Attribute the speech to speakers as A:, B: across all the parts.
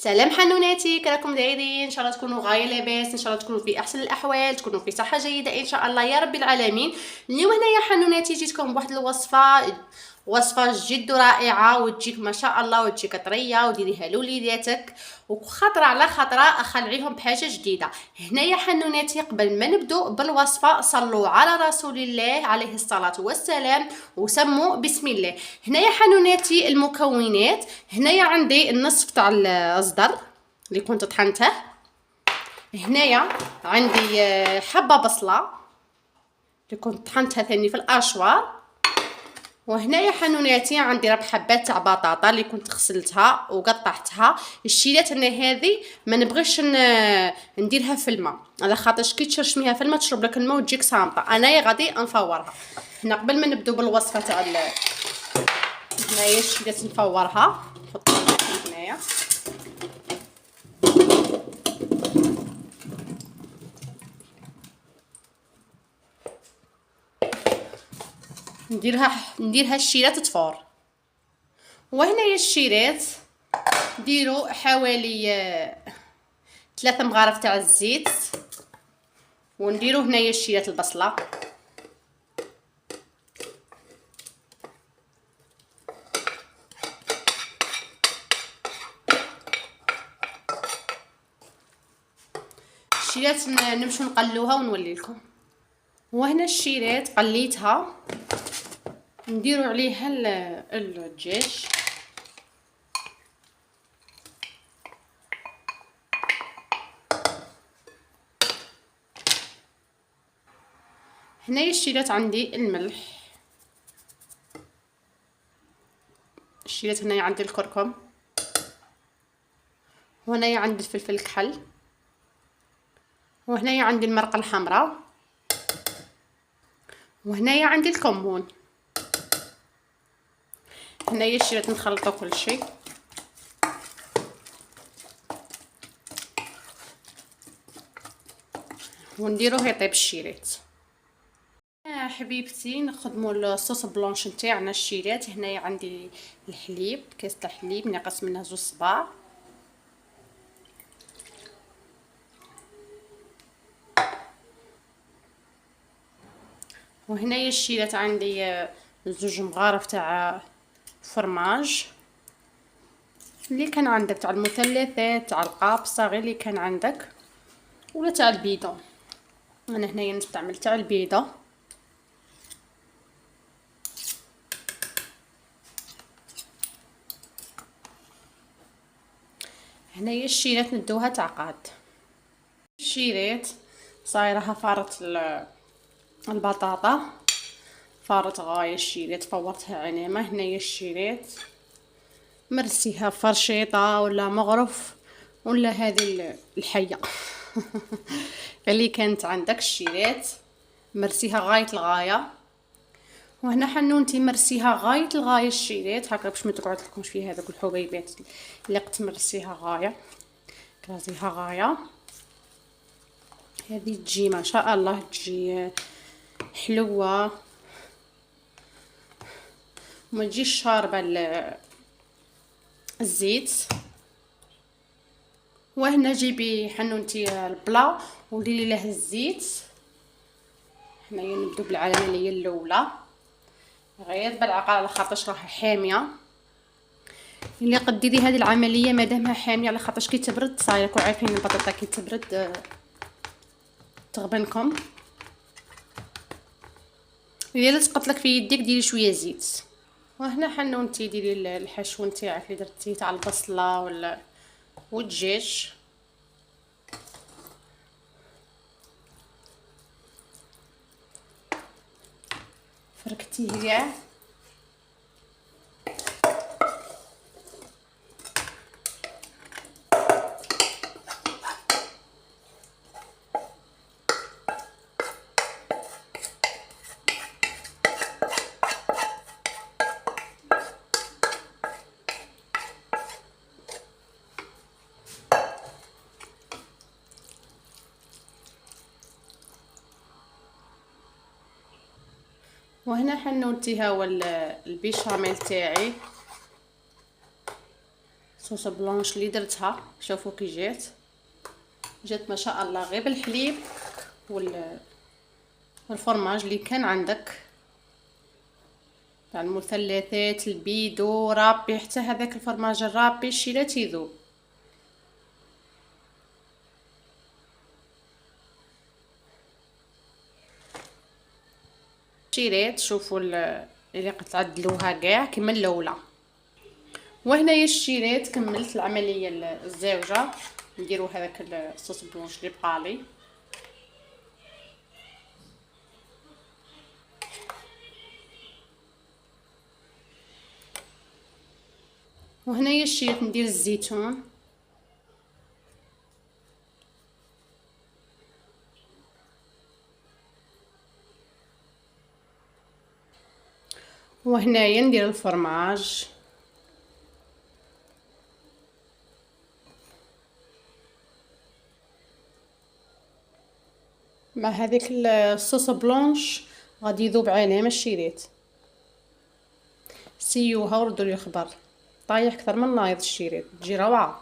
A: سلام حنوناتي، كراكم دايرين؟ ان شاء الله تكونوا غايه لاباس، ان شاء الله تكونوا في احسن الاحوال، تكونوا في صحه جيده ان شاء الله يا رب العالمين. اليوم هنايا حنوناتي جيتكم بواحد وصفه جد رائعه، وتجيك ما شاء الله، وتجيك طريه وديريها لوليداتك وخطره على خطره اخلعيهم بحاجه جديده. هنايا حنوناتي قبل ما نبدو بالوصفه صلوا على رسول الله عليه الصلاه والسلام وسموا بسم الله. هنايا حنوناتي المكونات، هنايا عندي النصف تاع الصدر اللي كنت طحنته، هنايا عندي حبه بصله اللي كنت طحنتها ثاني في الاشوار، وهنايا حنوناتي عندي 4 حبات تاع بطاطا اللي كنت غسلتها وقطعتها. الشيلات انا هذه ما نبغيش نديرها في الماء، على خاطرش كي تشرشميها في الماء تشرب لك الماء وتجيك صامطه. انايا غادي نفورها هنا قبل ما نبدو بالوصفه تاع هنايا الشيلات نفورها، نحطها هنايا نديرها الشيرات تفور. وهنايا الشيرات ديروا حوالي 3 مغارف تاع الزيت، ونديروا هنايا الشيرات البصله، الشيرات نمشو نقلوها ونولي لكم. وهنا الشيرات قليتها، نديروا عليها الدجاج، هنايا الشيرات عندي الملح، الشيرات هنايا عندي الكركم، وهنايا عندي الفلفل الكحل، وهنايا عندي المرقه الحمراء، وهنايا عندي الكمون. هنايا الشيرات نخلطوا كل شيء، ونديروه يطيب الشيرات. حبيبتي نخدموا الصوص بلونش نتاعنا الشيرات. هنايا عندي الحليب، كاس تاع الحليب ناقص منها 2 صباع، وهنايا الشيرات عندي 2 مغارف تاع فرماج اللي كان عندك، تاع المثلثات تاع القابصه، غير اللي كان عندك، ولا تاع البيضه. انا هنايا نستعمل تاع البيضه. هنايا الشيرات ندوها تعقاد. الشيرات صايرها فارت البطاطا، فارت غايه الشيرات، فورتها عنيمه. هنايا الشيرات مرسيها فرشيطه ولا مغرف ولا هذه الحيه اللي كانت عندك الشيرات مرسيها غايه الغايه. وهنا حنونتي مرسيها غايه الغايه الشيرات، هكا باش ما تقعد لكمش فيها هذوك الحبيبات اللي قد مرسيها غايه، كراسيها غايه. هذه تجي ما شاء الله تجي حلوه، وما تجيش شاربه الزيت. وهنا جيبي حنونتي البلا وديري له الزيت. هنايا نبدو بالعمليه الاولى غير بالعقل على خاطرش راها حاميه، اللي قد ديري هذه العمليه مادامها حاميه، على خاطرش كي تبرد صايركم عارفين البطاطا كي تبرد تغبنكم. اذا لصقت في يديك ديري شويه زيت. وهنا حنونتي ديري الحشو نتاعك اللي درتيه تاع البصله ولا والدجاج، فركتيه كاع. وهنا حنونتي ها هو البيشاميل تاعي، صوص بلانش اللي درتها شوفوا كي جات ما شاء الله غير بالحليب والفرماج اللي كان عندك تاع المثلثات البيدو رابي، حتى هذاك الفرماج الرابي الشيلات يذوب. شيريت شوفوا اللي تعدلوها كاع كما الاولى. وهنايا الشيريت كملت العمليه الزاوجه، نديروا هذاك الصوص بلونش اللي بقالي. وهنايا الشيريت ندير الزيتون، وهنايا ندير الفرماج، مع هذيك الصوص بلونش غادي يذوب عليه ماشي ريت. سيوها وردوا لي الخبر، طايح اكثر من نايض الشيريت، تجي روعه.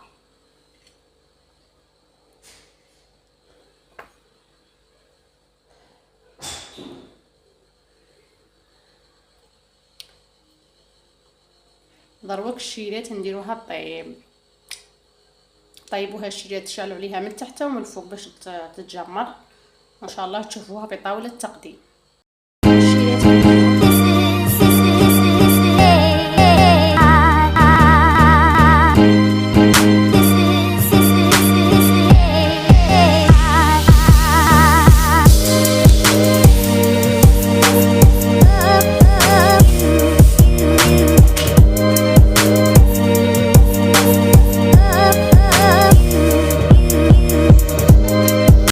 A: ضروك الشيريت نديروها طيبوها الشيريت، تشعلوا عليها من تحت ومن الفوق باش تتجمر. ما شاء الله تشوفوها بطاوله التقديم.